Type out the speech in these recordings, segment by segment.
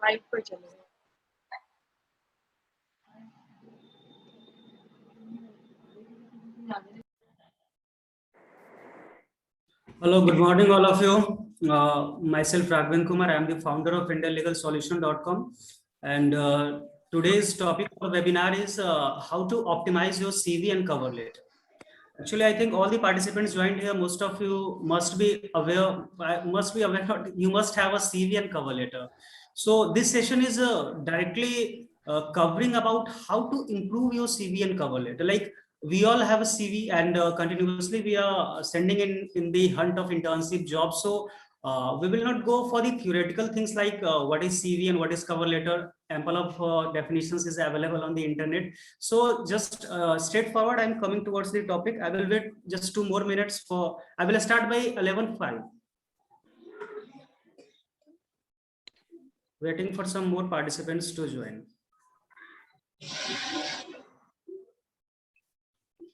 Live पर चलेगा। Hello, good morning, all of you. Myself, Raghavan Kumar. I am the founder of IndianLegalSolution.com. And today's topic of the webinar is how to optimize your CV and cover letter. Actually, I think all the participants joined here, most of you must be aware, you must have a CV and cover letter. So this session is directly covering about how to improve your CV and cover letter. Like we all have a CV and continuously we are sending in the hunt of internship jobs. So we will not go for the theoretical things like what is CV and what is cover letter. Ample of definitions is available on the internet. So just straightforward, I'm coming towards the topic. I will wait just 2 more minutes for, I will start by 11:05. Waiting for some more participants to join.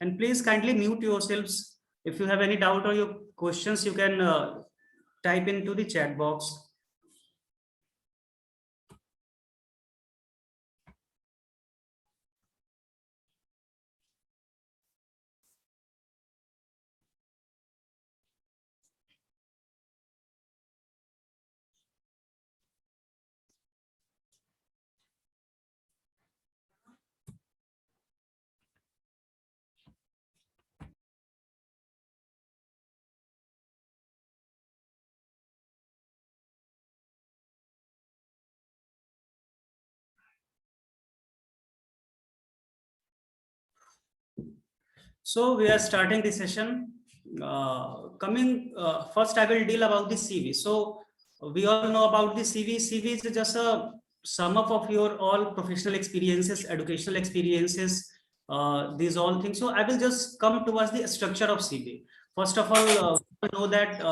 And please kindly mute yourselves. If you have any doubt or your questions, you can type into the chat box. So we are starting the session. First, I will deal about the CV. So we all know about the CV. CV is just a sum up of your all professional experiences, educational experiences, these all things. So I will just come towards the structure of CV. First of all, we know that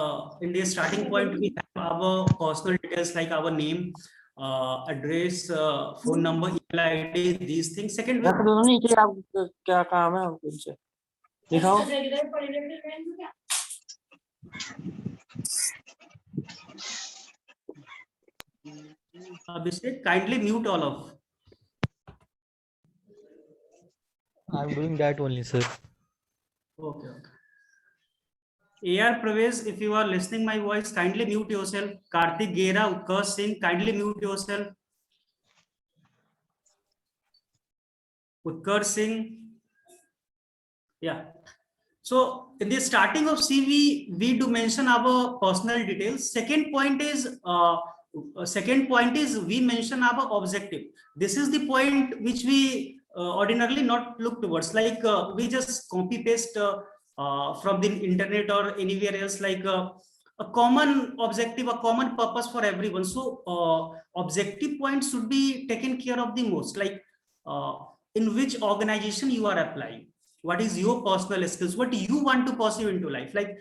in the starting point, we have our personal details like our name, address, phone number, email ID, these things. Second, क्या काम है आपको इनसे दिखाओ। Abhishek, kindly mute all of. I'm doing that only, sir. Okay. AR Pravesh, if you are listening my voice, kindly mute yourself. Karthik Gera, Utkarsh Singh, kindly mute yourself. Utkarsh Singh. Yeah. So in the starting of CV, we do mention our personal details. Second point is we mention our objective. This is the point which we ordinarily not look towards. Like we just copy paste from the internet or anywhere else. Like a common objective, a common purpose for everyone. So objective points should be taken care of the most. Like in which organization you are applying. What is your personal skills, what you want to pursue into life. Like,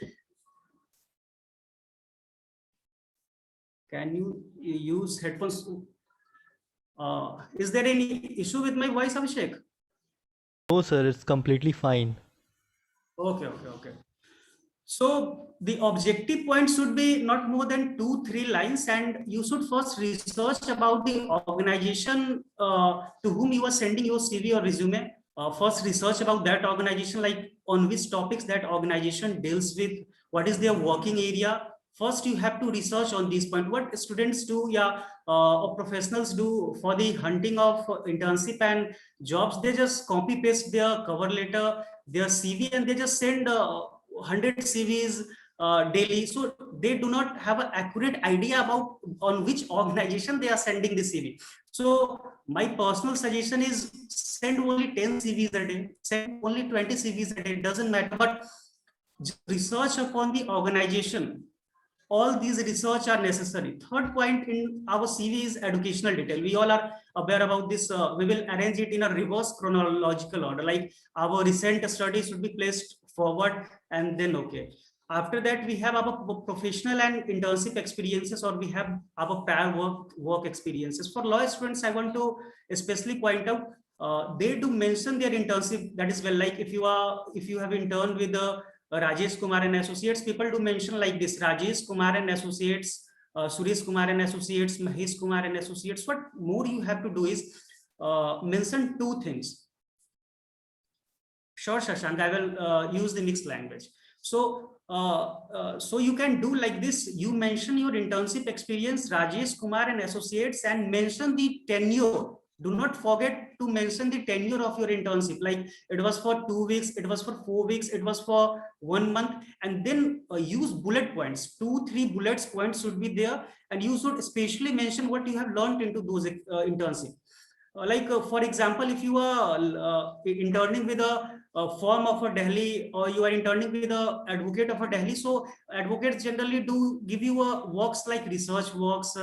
can you use headphones? Is there any issue with my voice, Abhishek? No, sir, it's completely fine. Okay. So the objective point should be not more than 2-3 lines, and you should first research about the organization to whom you are sending your CV or resume. First research about that organization, like on which topics that organization deals with, what is their working area. First you have to research on this point, what students do, or professionals do for the hunting of internship and jobs. They just copy paste their cover letter, their CV, and they just send 100 CVs daily. So they do not have an accurate idea about on which organization they are sending the CV. So my personal suggestion is send only 10 CVs a day, send only 20 CVs a day, doesn't matter, but research upon the organization. All these research are necessary. Third point in our CV is educational detail. We all are aware about this. We will arrange it in a reverse chronological order. Like our recent studies should be placed forward and then okay. After that, we have our professional and internship experiences, or we have our prior work experiences. For law students, I want to especially point out they do mention their internship. That is well, like if you have interned with the Rajesh Kumar and Associates, people do mention like this: Rajesh Kumar and Associates Suresh Kumar and Associates, Mahesh Kumar and Associates. What more you have to do is mention two things. Sure, Shashank, I will use the mixed language. So, so you can do like this. You mention your internship experience, Rajesh Kumar and Associates, and mention the tenure. Do not forget to mention the tenure of your internship. Like it was for 2 weeks, it was for 4 weeks, it was for 1 month, and then use bullet points. 2-3 bullets points should be there, and you should especially mention what you have learned into those internship. For example, if you are interning with a firm of a Delhi, or you are interning with a advocate of a Delhi, so advocates generally do give you works like research works,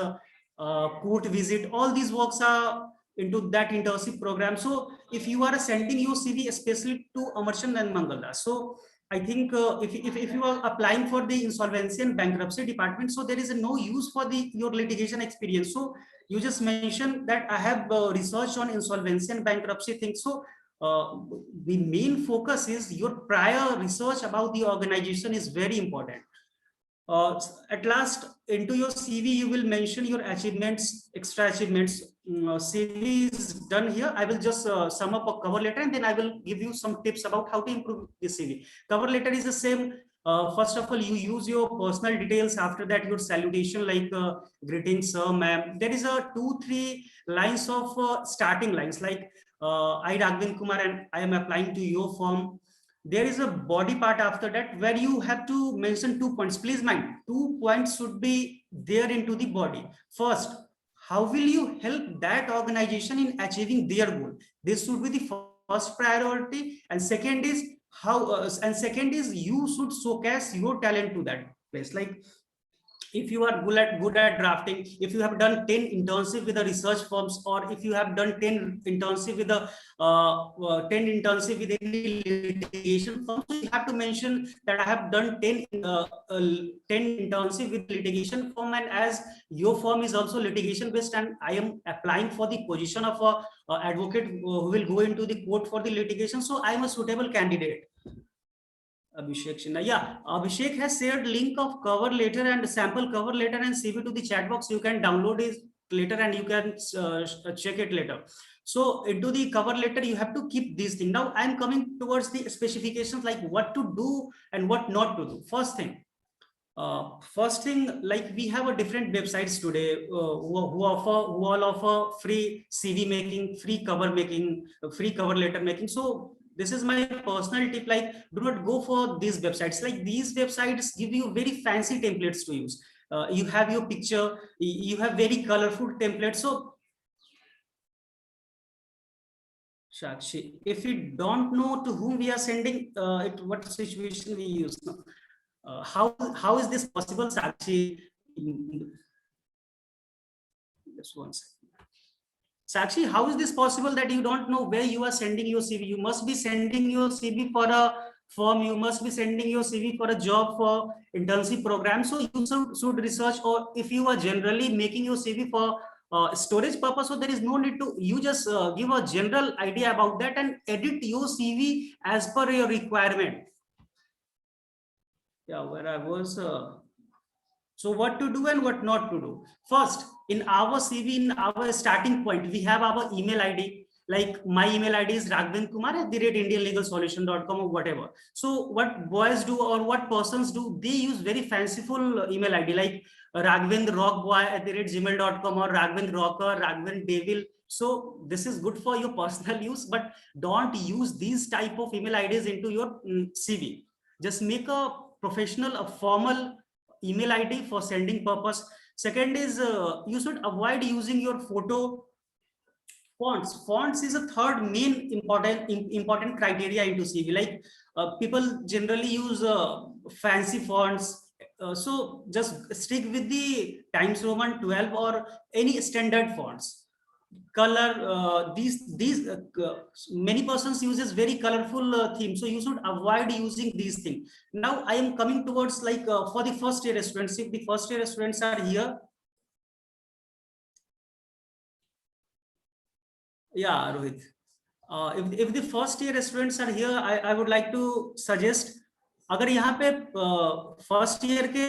court visit. All these works are into that internship program. So if you are sending your CV especially to Amarchand and Mangaldas, so I think if you are applying for the insolvency and bankruptcy department, so there is no use for the your litigation experience. So you just mentioned that I have researched on insolvency and bankruptcy things. So the main focus is your prior research about the organization is very important. At last, into your CV, you will mention your achievements, extra achievements. CV is done here. I will just sum up a cover letter, and then I will give you some tips about how to improve the CV. Cover letter is the same. First of all, you use your personal details. After that, your salutation, like greetings, sir, ma'am. There is a 2-3 lines of starting lines, like I, Raghavendra Kumar, and I am applying to your firm. There is a body part after that where you have to mention 2 points. Please mind, 2 points should be there into the body. First, how will you help that organization in achieving their goal? This should be the first priority. And second is you should showcase your talent to that place. Like if you are good at drafting, if you have done 10 internship with the research firms, or if you have done 10 internship with the 10 internship with any litigation firm, so you have to mention that I have done 10 internship with litigation firm, and as your firm is also litigation based, and I am applying for the position of a advocate who will go into the court for the litigation, so I am a suitable candidate. Abhishek Sinha. Yeah, Abhishek has shared link of cover letter and sample cover letter and CV to the chat box. You can download it later and you can check it later. So into the cover letter, you have to keep these things. Now I'm coming towards the specifications, like what to do and what not to do. First thing, like we have a different websites today who all offer free CV making, free cover making, free cover letter making. So this is my personal tip, like do not go for these websites. Like these websites give you very fancy templates to use. You have your picture, you have very colorful templates. So Shakshi, if we don't know to whom we are sending it, what situation we use now? How is this possible, Sakshi? Just one second. Sakshi, how is this possible that you don't know where you are sending your CV? You must be sending your CV for a firm. You must be sending your CV for a job, for internship program. So you should research, or if you are generally making your CV for storage purpose, so there is no need to, you just give a general idea about that and edit your CV as per your requirement. Yeah, where I was. So what to do and what not to do. First, in our CV, in our starting point, we have our email ID. Like my email ID is raghavendkumar@indianlegalsolution.com or whatever. So what boys do or what persons do, they use very fanciful email ID like raghavendrockboy@gmail.com or raghavendrocker, raghavendevil. So this is good for your personal use, but don't use these type of email IDs into your CV. Just make a professional, a formal email ID for sending purpose. Second is you should avoid using your photo. Fonts is a third main important criteria into CV. Like people generally use fancy fonts. So just stick with the Times Roman 12 or any standard fonts. Color, these many persons uses very colorful theme, so you should avoid using these things. Now I am coming towards like for the first year students. If the first year students are here, yeah, Rohit, if the first year students are here, I would like to suggest अगर यहाँ पे first year के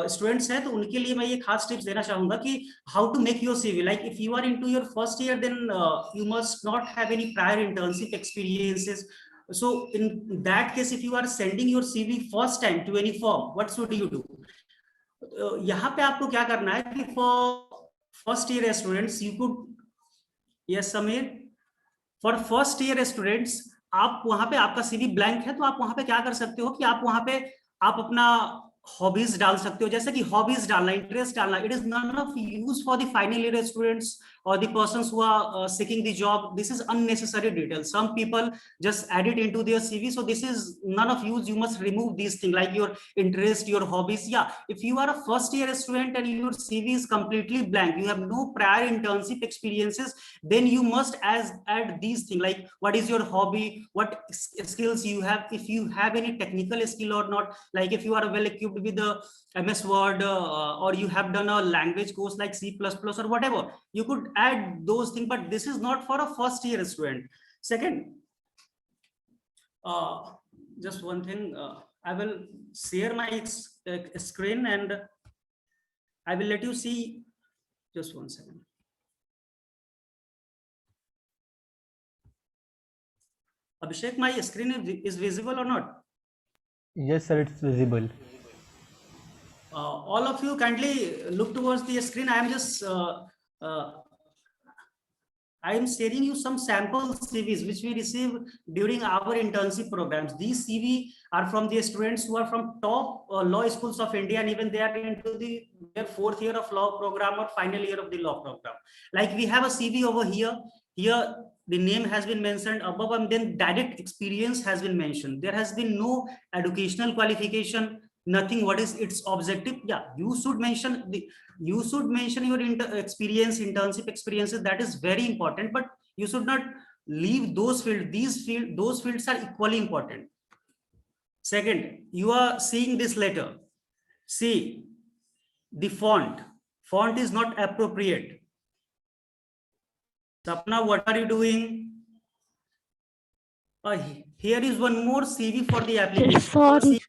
students हैं तो उनके लिए मैं ये खास टिप्स देना चाहूंगा कि how to make your CV, like if you are into your first year then you must not have any prior internship experiences. So in that case, if you are sending your CV first time to any firm, what should you do? यहाँ पे आपको क्या करना है कि for first year students you could, yes Sameer, for first year students आप वहां पे, आपका सीवी ब्लैंक है तो आप वहां पे क्या कर सकते हो कि आप वहां पे आप अपना हॉबीज डाल सकते हो. जैसे कि हॉबीज डालना, इंटरेस्ट डालना, it is none of use for the final year students or the persons who are seeking the job. This is unnecessary detail. Some people just add it into their CV, so this is none of use. You must remove these things like your interest, your hobbies. Yeah, if you are a first year student and your CV is completely blank, you have no prior internship experiences, then you must add these things like what is your hobby, what skills you have, if you have any technical skill or not, like if you are well equipped with the MS Word or you have done a language course like C++ or whatever, you could add those things, but this is not for a first year student. Second, just one thing, I will share my screen and I will let you see. Just one second. Abhishek, my screen is visible or not? Yes, sir, it's visible. All of you kindly look towards the screen. I am just I am sharing you some sample CVs which we receive during our internship programs. These CV are from the students who are from top law schools of India, and even they are into their fourth year of law program or final year of the law program. Like we have a CV over here. Here the name has been mentioned above, and then direct experience has been mentioned. There has been no educational qualification, nothing. What is its objective? Yeah, you should mention your internship experiences. That is very important, but you should not leave those fields. Those fields are equally important. Second, you are seeing this letter. See, the font is not appropriate. Sapna, what are you doing? Here is one more CV for the application. Sorry.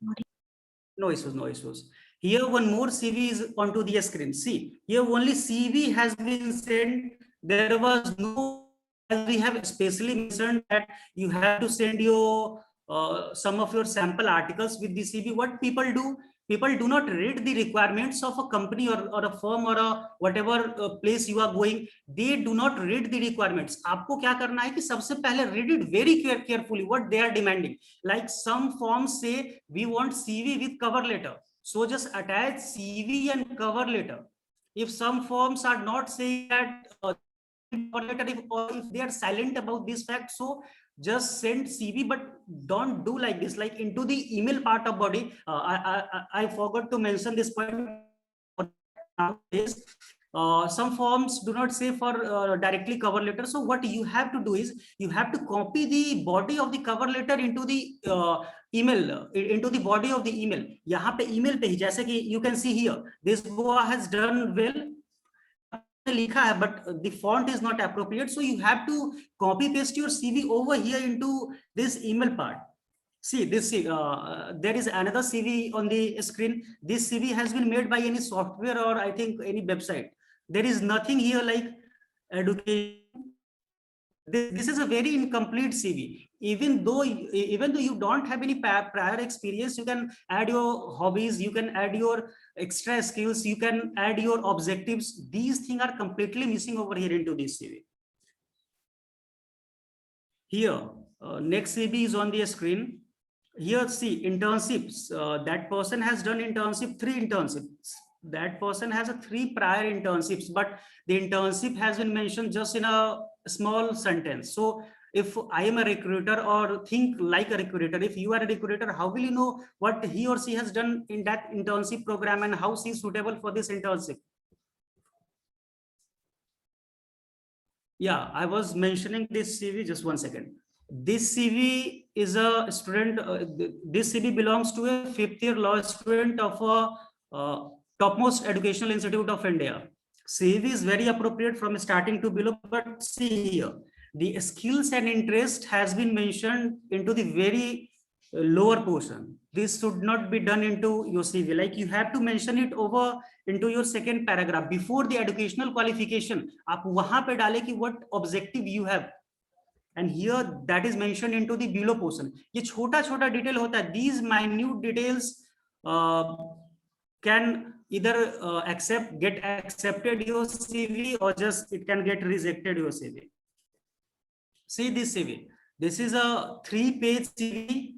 No issues. Here one more CV is onto the screen. See, here only CV has been sent. There was no, as we have specially mentioned that you have to send your some of your sample articles with the CV. What people do? People do not read the requirements of a company or a firm or a whatever place you are going. They do not read the requirements. आपको क्या करना है कि सबसे पहले read it very carefully what they are demanding. Like some forms say we want CV with cover letter, so just attach CV and cover letter. If some forms are not saying that cover letter, if they are silent about this fact, so just send CV, but don't do like this, like into the email part of body. I forgot to mention this point. Some forms do not say for directly cover letter. So what you have to do is you have to copy the body of the cover letter into the email, into the body of the email. यहाँ पे email पे ही, जैसे कि you can see here, this boy has done well. लिखा है, but the font is not appropriate, so you have to copy paste your CV over here into this email part. See this, there is another CV on the screen. This CV has been made by any software or I think any website. There is nothing here like education. This is a very incomplete CV. Even though you don't have any prior experience, you can add your hobbies, you can add your extra skills, you can add your objectives. These things are completely missing over here into this CV. Here, next CV is on the screen. Here, see internships. That person has done internship, 3 internships. That person has a 3 prior internships, but the internship has been mentioned just in a small sentence. So if I am a recruiter or think like a recruiter, if you are a recruiter, how will you know what he or she has done in that internship program and how she is suitable for this internship? Yeah, I was mentioning this CV, just one second. This CV is a student, this CV belongs to a 5th year law student of a topmost educational institute of India. CV is very appropriate from starting to below, but see here, the skills and interest has been mentioned into the very lower portion. This should not be done into your CV. Like you have to mention it over into your second paragraph before the educational qualification. आप वहां पे डाले कि what objective you have, and here that is mentioned into the below portion. ये छोटा छोटा detail होता है. These minute details can either get accepted your CV, or just it can get rejected your CV. See this CV. This is a 3-page CV.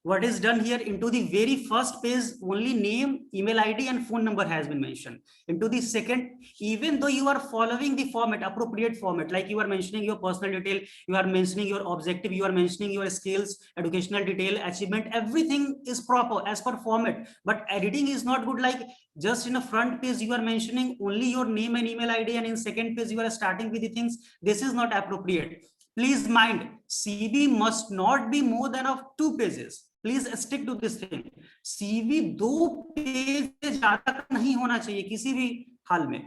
What is done here, into the very first page only name, email ID and phone number has been mentioned. Into the second, even though you are following the format, appropriate format, like you are mentioning your personal detail, you are mentioning your objective, you are mentioning your skills, educational detail, achievement, everything is proper as per format. But editing is not good. Like just in a front page you are mentioning only your name and email ID, and in second page you are starting with the things. This is not appropriate. Please mind, CV must not be more than of 2 pages. Please stick to this thing. CV 2 page से ज्यादा नहीं होना चाहिए किसी भी हाल में.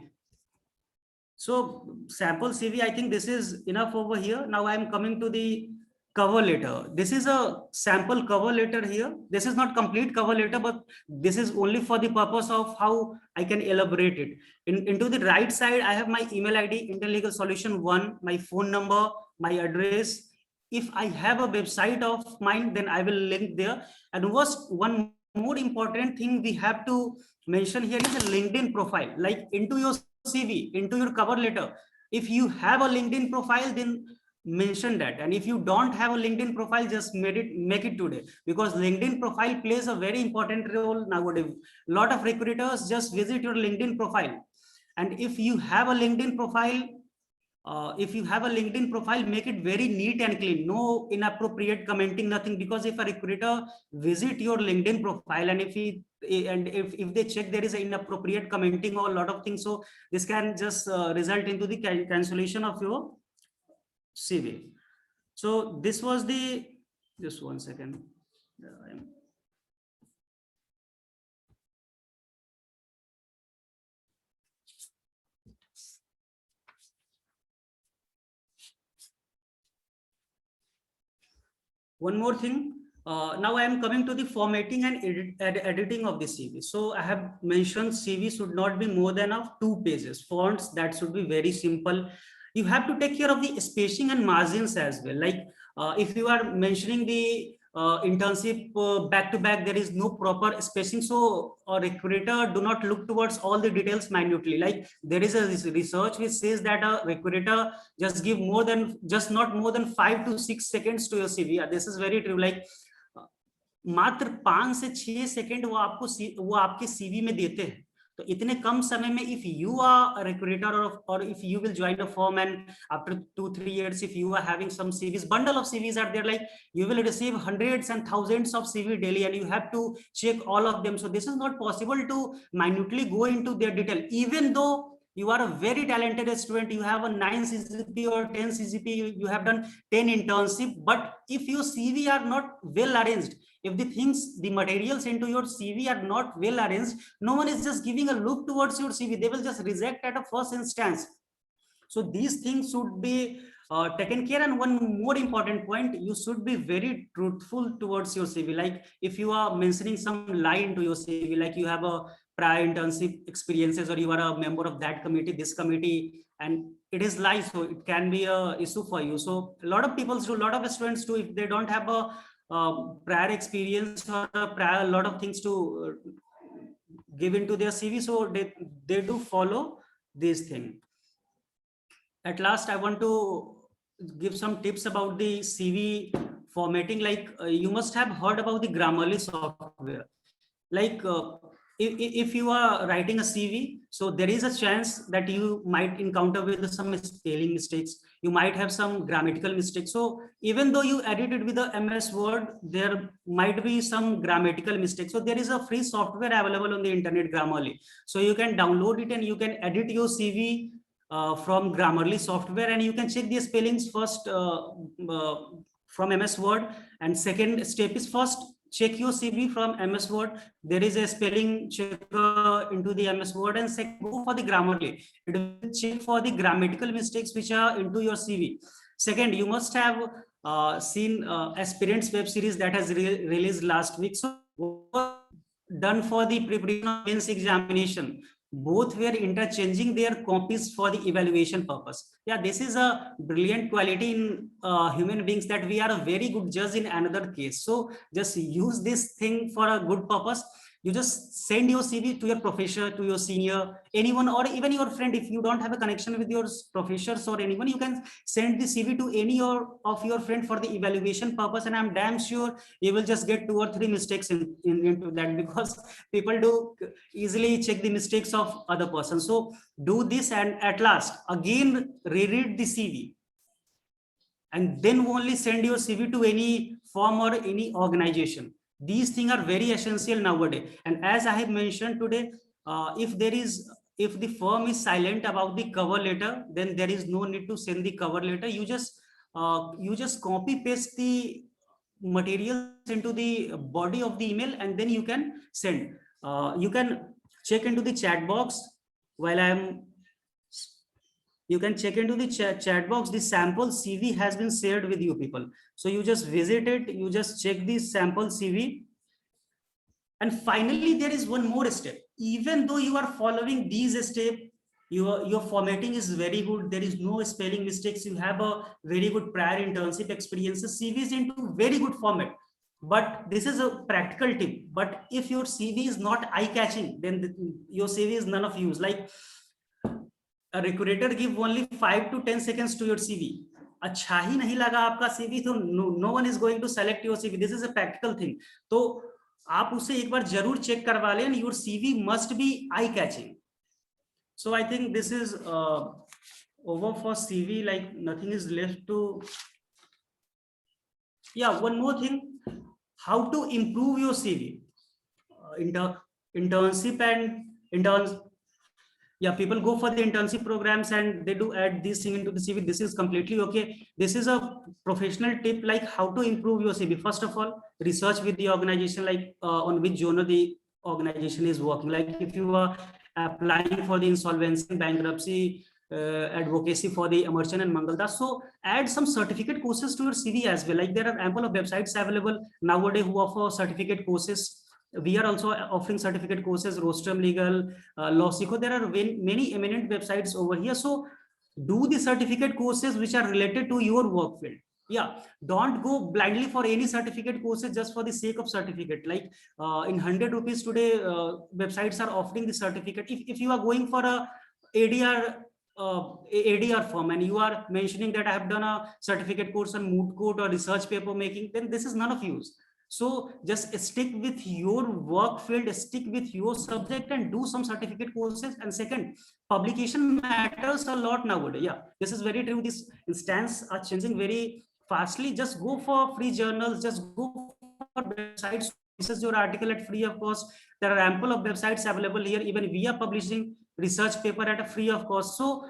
So sample CV, I think this is enough over here. Now I am coming to the cover letter. This is a sample cover letter here. This is not complete cover letter, but this is only for the purpose of how I can elaborate it. Into the right side, I have my email ID, Indian Legal Solution 1, my phone number, my address. If I have a website of mine, then I will link there. And one more important thing we have to mention here is a LinkedIn profile. Like into your CV, into your cover letter, if you have a LinkedIn profile, then mention that. And if you don't have a LinkedIn profile, just make it today, because LinkedIn profile plays a very important role nowadays. A lot of recruiters just visit your LinkedIn profile. And if you have a LinkedIn profile, make it very neat and clean. No inappropriate commenting, nothing. Because if a recruiter visit your LinkedIn profile, and if they check there is an inappropriate commenting or a lot of things, so this can just result into the cancellation of your CV. So this was the, just one second. One more thing. Now I am coming to the formatting and editing of the CV. So I have mentioned CV should not be more than of 2 pages. Fonts, that should be very simple. You have to take care of the spacing and margins as well. Like if you are mentioning the internship back to back, there is no proper spacing. So a recruiter do not look towards all the details minutely. Like there is a research which says that a recruiter just give not more than 5 to 6 seconds to your CV. This is very true. Like मात्र 5 से 6 second वो आपके CV में देते हैं. तो इतने कम समय में, if you are a recruiter or if you will join a firm, and after 2-3 years, if you are having some CVs, bundle of CVs are there, like you will receive hundreds and thousands of CV daily, and you have to check all of them. So this is not possible to minutely go into their detail. Even though you are a very talented student, you have a 9 CGP or 10 CGP, you have done 10 internship, but if your CV are not well arranged, if the materials into your CV are not well arranged, no one is just giving a look towards your CV. They will just reject at a first instance. So these things should be taken care. And one more important point, you should be very truthful towards your CV. Like if you are mentioning some lie into your CV, like you have a prior internship experiences, or you are a member of that committee, this committee, and it is lie, so it can be a issue for you. So a lot of students do, if they don't have a prior experience or a lot of things to give into their CV, so they do follow this thing. At last, I want to give some tips about the CV formatting. Like you must have heard about the Grammarly software. Like if you are writing a CV, so there is a chance that you might encounter with some spelling mistakes. You might have some grammatical mistakes. So even though you edit it with the MS Word, there might be some grammatical mistakes. So there is a free software available on the internet, Grammarly. So you can download it and you can edit your CV from Grammarly software, and you can check the spellings first from MS Word. And second step is, first check your CV from MS Word. There is a spelling checker into the MS Word, and second, go for the Grammarly. It will check for the grammatical mistakes which are into your CV. Second, you must have seen Aspirants web series that has released last week. So done for the preparation of mains examination. Both were interchanging their copies for the evaluation purpose. Yeah, this is a brilliant quality in human beings, that we are a very good judge in another case. So just use this thing for a good purpose. You just send your CV to your professor, to your senior, anyone, or even your friend. If you don't have a connection with your professors or anyone, you can send the CV to any of your friend for the evaluation purpose, and I'm damn sure you will just get 2 or 3 mistakes into that, because people do easily check the mistakes of other persons. So do this, and at last again reread the CV, and then only send your CV to any firm or any organization. These things are very essential nowadays. And as I have mentioned today, if the firm is silent about the cover letter, then there is no need to send the cover letter. You just copy paste the materials into the body of the email, and then you can send. You can check into the chat box while you can check into the chat box. The sample CV has been shared with you people. So you just visit it, you just check the sample CV. And finally, there is one more step. Even though you are following these steps, your formatting is very good, there is no spelling mistakes, you have a very good prior internship experiences, CV is into very good format. But this is a practical tip. But if your CV is not eye-catching, then your CV is none of use. Like, a recruiter give only 5 to 10 seconds to your CV. अच्छा ही नहीं लगा आपका CV, तो no one is going to select your CV. This is a practical thing. तो आप उसे एक बार जरूर चेक करवा लें. Your CV must be eye catching. So I think this is over for CV. Like, nothing is left to. Yeah, one more thing. How to improve your CV? Internship and interns. Yeah, people go for the internship programs and they do add this thing into the CV. This is completely okay. This is a professional tip, like how to improve your CV. First of all, research with the organization, like on which journal the organization is working. Like if you are applying for the insolvency, bankruptcy, advocacy for the Amarchand and Mangaldas, so add some certificate courses to your CV as well. Like there are ample of websites available nowadays who offer certificate courses. We are also offering certificate courses, Rostrum Legal, Lawsico. There are many eminent websites over here. So do the certificate courses which are related to your work field. Yeah, don't go blindly for any certificate courses just for the sake of certificate. Like in 100 rupees today, websites are offering the certificate. If you are going for a ADR firm and you are mentioning that I have done a certificate course on moot court or research paper making, then this is none of use. So just stick with your work field, stick with your subject and do some certificate courses. And second, publication matters a lot nowadays. Yeah, this is very true. These instances are changing very fastly. Just go for free journals, just go for websites. This is your article at free of cost. There are ample of websites available here. Even we are publishing research paper at a free of cost. So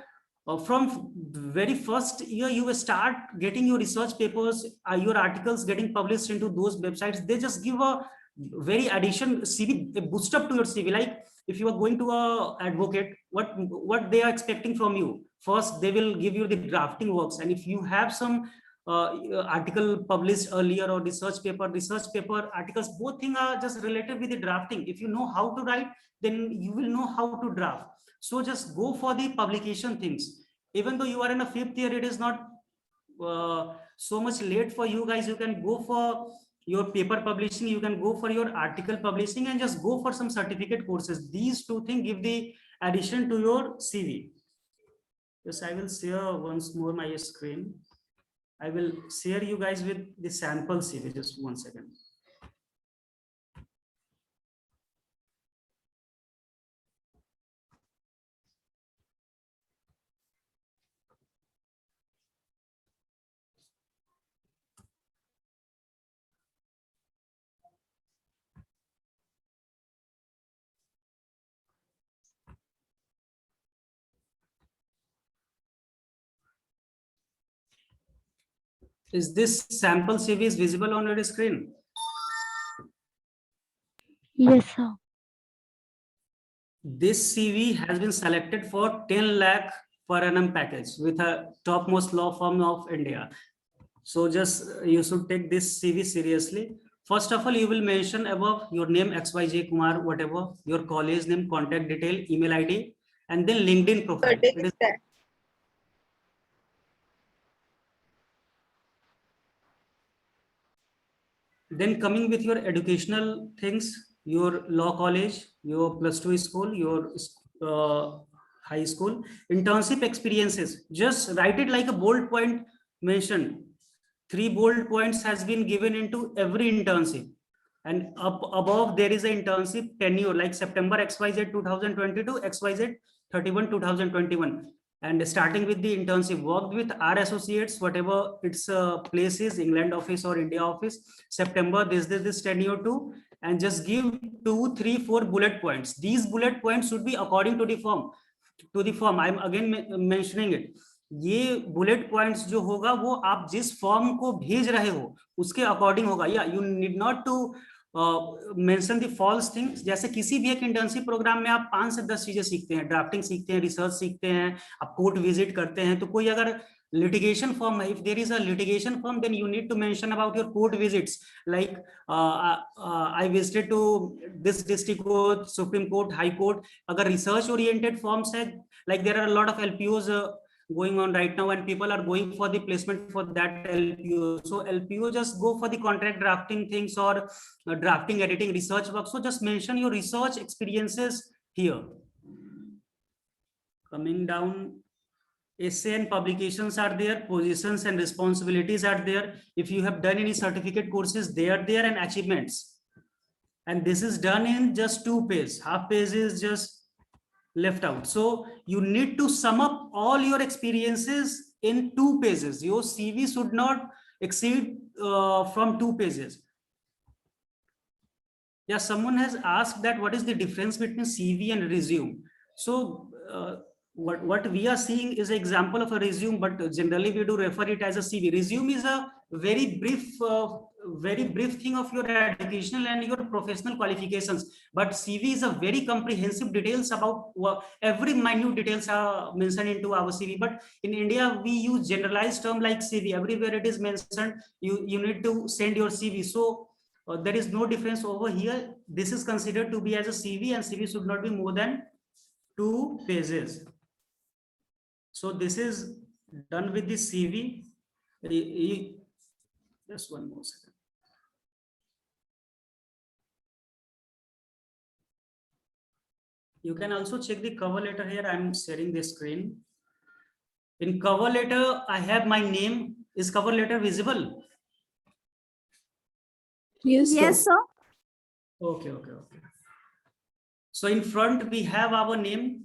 from very first year, you will start getting your research papers, your articles getting published into those websites. They just give a very addition CV, a boost up to your CV. Like if you are going to a advocate, what they are expecting from you? First, they will give you the drafting works, and if you have some article published earlier or research paper articles, both things are just related with the drafting. If you know how to write, then you will know how to draft. So just go for the publication things. Even though you are in a 5th year, it is not so much late for you guys. You can go for your paper publishing, you can go for your article publishing, and just go for some certificate courses. These two things give the addition to your CV. Yes, I will share once more my screen. I will share you guys with the sample CV. Just 1 second. Is this sample CV is visible on your screen? Yes, sir. This CV has been selected for 10 lakh per annum package with a topmost law firm of India. So just you should take this CV seriously. First of all, you will mention above your name XYJ Kumar, whatever, your college name, contact detail, email ID, and then LinkedIn profile. It is then coming with your educational things, your law college, your +2 school, your high school, internship experiences. Just write it like a bold point mentioned. 3 bold points has been given into every internship. And up above there is an internship tenure like September XYZ 2022, XYZ 31 2021. And starting with the internship, worked with our associates, whatever its place is, England office or India office, September this tenure too, and just give 2, 3, 4 bullet points. These bullet points should be according to the firm. I'm again mentioning it. ये bullet points जो होगा वो आप जिस form को भेज रहे हो उसके अकॉर्डिंग होगा. या you need not to mention the false things. जैसे किसी भी एक इंटर्नशिप प्रोग्राम में आप 5 से 10 चीजें सीखते हैं, ड्राफ्टिंग सीखते हैं, रिसर्च सीखते हैं, आप कोर्ट विजिट करते हैं. तो कोई अगर litigation firm, if there is a litigation firm, then you need to mention about your court visits, like I visited to this district court, Supreme Court, High Court. अगर research oriented firms है, like there are a lot of LPOs going on right now and people are going for the placement for that LPO. So LPO just go for the contract drafting things or drafting, editing, research work. So just mention your research experiences here. Coming down, essay and publications are there, positions and responsibilities are there. If you have done any certificate courses, they are there, and achievements. And this is done in just 2 pages. Half page is just left out. So you need to sum up all your experiences in 2 pages. Your CV should not exceed from 2 pages. Yeah, someone has asked that what is the difference between CV and resume. So what we are seeing is an example of a resume, but generally we do refer it as a CV. Resume is a very brief thing of your educational and your professional qualifications, but CV is a very comprehensive details about every minute details are mentioned into our CV. But in India we use generalized term like CV. Everywhere it is mentioned, you need to send your CV. So there is no difference over here. This is considered to be as a CV, and CV should not be more than 2 pages. So this is done with the CV. Just one more second. You can also check the cover letter here. I'm sharing the screen. In cover letter, I have my name. Is cover letter visible? Yes, sir. Okay. So in front we have our name,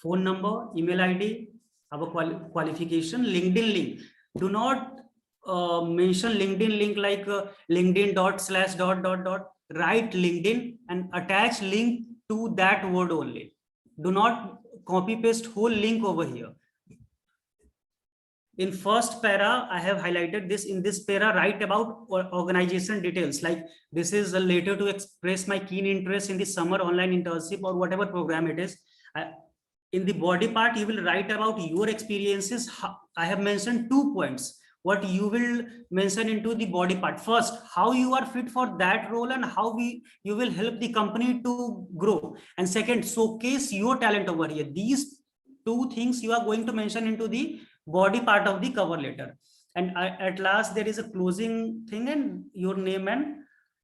phone number, email ID, our qualification, LinkedIn link. Do not mention LinkedIn link like linkedin./. Write LinkedIn and attach link to that word only. Do not copy paste whole link over here. In first para, I have highlighted this. In this para, write about organization details, like this is a letter to express my keen interest in the summer online internship or whatever program it is. In the body part, you will write about your experiences. I have mentioned 2 points. What you will mention into the body part. First, how you are fit for that role and how you will help the company to grow. And second, showcase your talent over here. These 2 things you are going to mention into the body part of the cover letter. And at last, there is a closing thing and your name,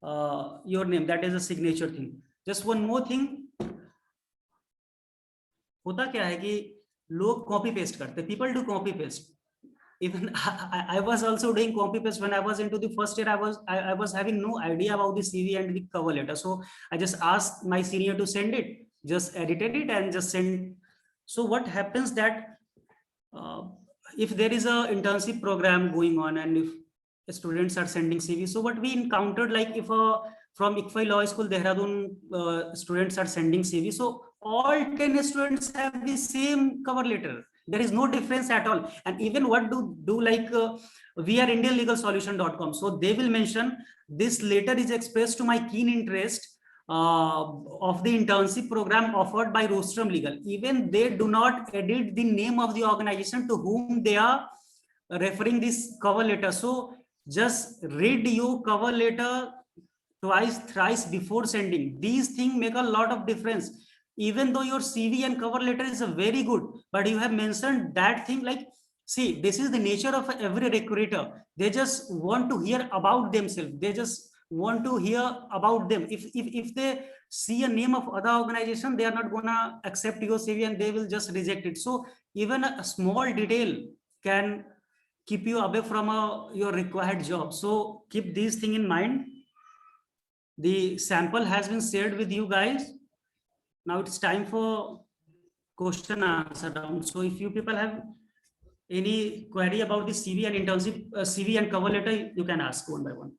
that is a signature thing. Just one more thing. होता क्या है कि लोग copy paste करते, people do copy paste. Even I was also doing copy paste when I was into the first year. I was having no idea about the CV and the cover letter, so I just asked my senior to send it, just edited it and just send. So what happens that if there is a internship program going on and if students are sending CV, so what we encountered, like if from ICFI Law School Dehradun students are sending CV, so all 10 students have the same cover letter. There is no difference at all. And even what do like we are indianlegalsolution.com, so they will mention this letter is expressed to my keen interest of the internship program offered by Rostrum Legal. Even they do not edit the name of the organization to whom they are referring this cover letter. So just read your cover letter twice, thrice before sending. These things make a lot of difference. Even though your CV and cover letter is a very good, but you have mentioned that thing, like, see, this is the nature of every recruiter. They just want to hear about themselves. They just want to hear about them. If they see a name of other organization, they are not gonna accept your CV and they will just reject it. So even a small detail can keep you away from your required job. So keep these thing in mind. The sample has been shared with you guys. Now it's time for question answer round. So if you people have any query about the CV and internship, CV and cover letter, you can ask one by one.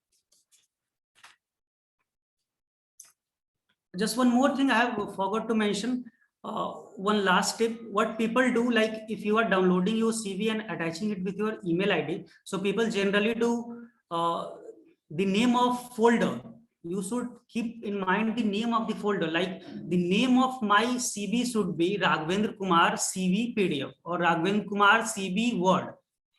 Just one more thing I have forgot to mention. One last tip, what people do, like if you are downloading your CV and attaching it with your email ID, so people generally do the name of folder. You should keep in mind the name of the folder, like the name of my CV should be Raghavendra Kumar CV PDF or Raghavendra Kumar CV Word.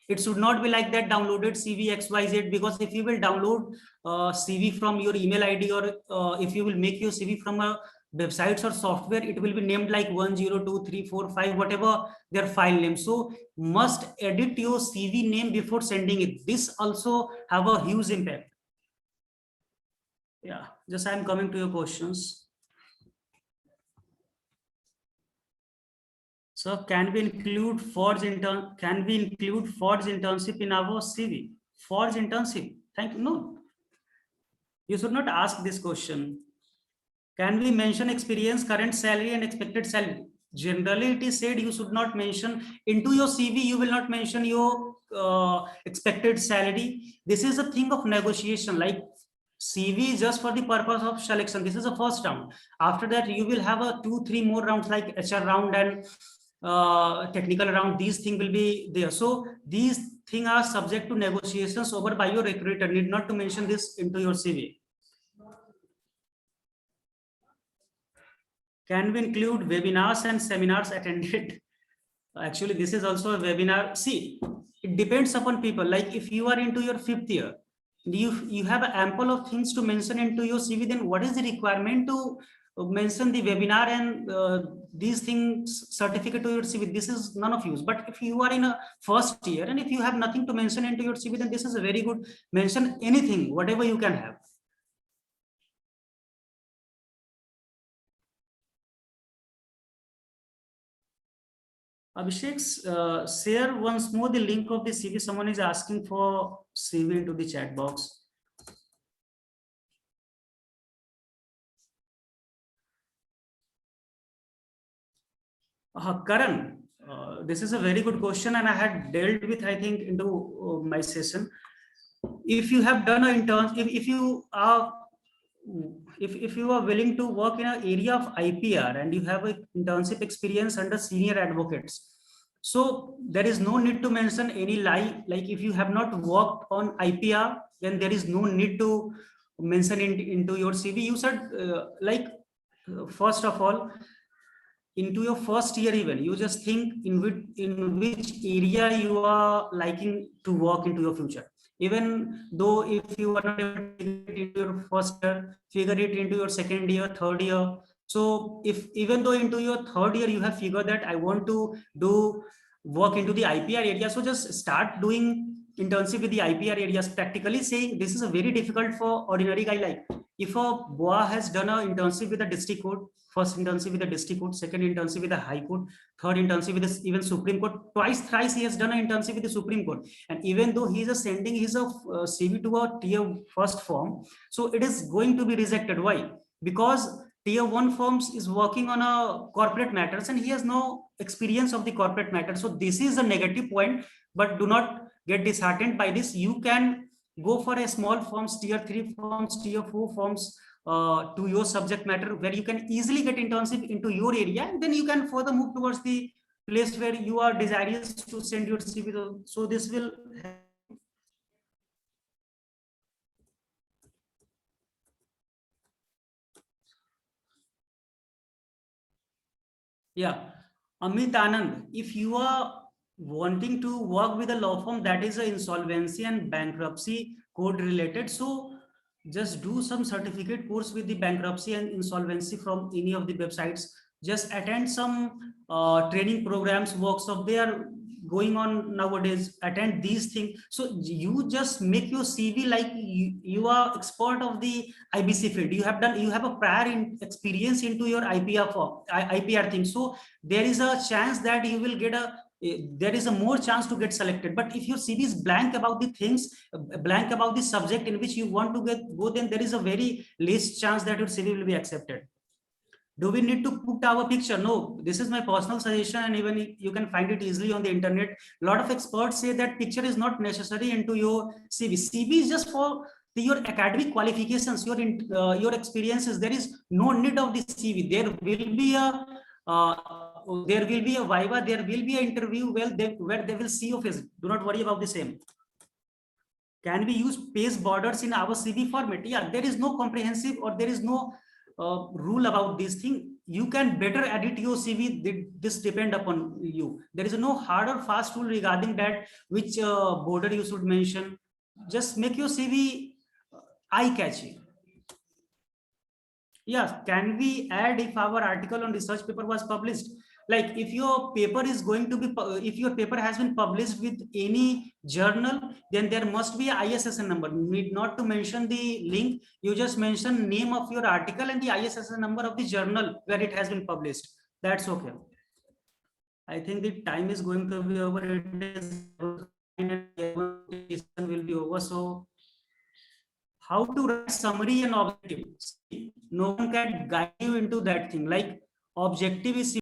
It should not be like that, downloaded CV XYZ, because if you will download CV from your email ID, or if you will make your CV from a websites or software, it will be named like 1023445, whatever their file name. So must edit your CV name before sending it. This also have a huge impact. Yeah, just I'm coming to your questions. So can we include Forge internship in our CV? Forge internship? Thank you. No, you should not ask this question. Can we mention experience, current salary, and expected salary? Generally, it is said you should not mention into your CV. You will not mention your expected salary. This is a thing of negotiation. Like CV is just for the purpose of selection. This is the first round. After that, you will have a 2-3 more rounds like HR round and technical round. These things will be there. So these things are subject to negotiations over by your recruiter. Need not to mention this into your CV. Can we include webinars and seminars attended? Actually, this is also a webinar. See, it depends upon people. Like if you are into your 5th year, you have an ample of things to mention into your CV, then what is the requirement to mention the webinar and these things certificate to your CV? This is none of use. But if you are in a 1st year and if you have nothing to mention into your CV, then this is a very good. Mention anything, whatever you can have. Abhishek, share once more the link of the CV. Someone is asking for CV into the chat box. Karan, this is a very good question, and I had dealt with, I think, into my session. If you have done an intern, if you are if you are willing to work in an area of IPR and you have an internship experience under senior advocates, so there is no need to mention any lie. Like if you have not worked on IPR, then there is no need to mention into your CV. You said first of all, into your 1st year, even you just think in which area you are liking to work into your future. Even though if you are not able to get into your 1st year, figure it into your 2nd year, 3rd year. So if even though into your 3rd year you have figured that I want to do work into the IPR area, so just start doing internship with the IPR areas. Practically saying, this is a very difficult for ordinary guy. Like if a BOA has done an internship with the district court, 1st internship with the district court, 2nd internship with the high court, 3rd internship with the even Supreme Court, twice, thrice he has done an internship with the Supreme Court. And even though he is sending his CV to a tier 1st firm, so it is going to be rejected. Why? Because tier 1 firms is working on a corporate matters and he has no experience of the corporate matter. So this is a negative point, but do not get disheartened by this. You can go for a small firms, tier 3 firms, tier 4 firms, to your subject matter, where you can easily get internship into your area, and then you can further move towards the place where you are desirous to send your CV. So this will help. Yeah, Amit Anand, if you are wanting to work with a law firm that is a insolvency and bankruptcy code related, so just do some certificate course with the bankruptcy and insolvency from any of the websites. Just attend some training programs, workshops, they are going on nowadays. Attend these things, so you just make your CV like you are expert of the IBC field. You have a prior experience into your IPR thing, so there is a chance that you will get there is a more chance to get selected. But if your CV is blank about the things, blank about the subject in which you want to go, then there is a very least chance that your CV will be accepted. Do we need to put our picture? No, this is my personal suggestion, and even you can find it easily on the internet. A lot of experts say that picture is not necessary into your CV. CV is just for your academic qualifications, your experiences. There is no need of the CV. There will be a viva, there will be an interview where they will see your face. Do not worry about the same. Can we use paste borders in our CV format? Yeah, there is no comprehensive or there is no rule about this thing. You can better edit your CV. This depend upon you. There is no hard or fast rule regarding that, which border you should mention. Just make your CV eye-catchy. Yes, can we add if our article on research paper was published? Like if your paper is going to be, if your paper has been published with any journal, then there must be a ISSN number. Need not to mention the link. You just mention name of your article and the ISSN number of the journal where it has been published. That's okay. I think the time is going to be over. It will be over. So how to write summary and objective? No one can guide you into that thing. Like objective is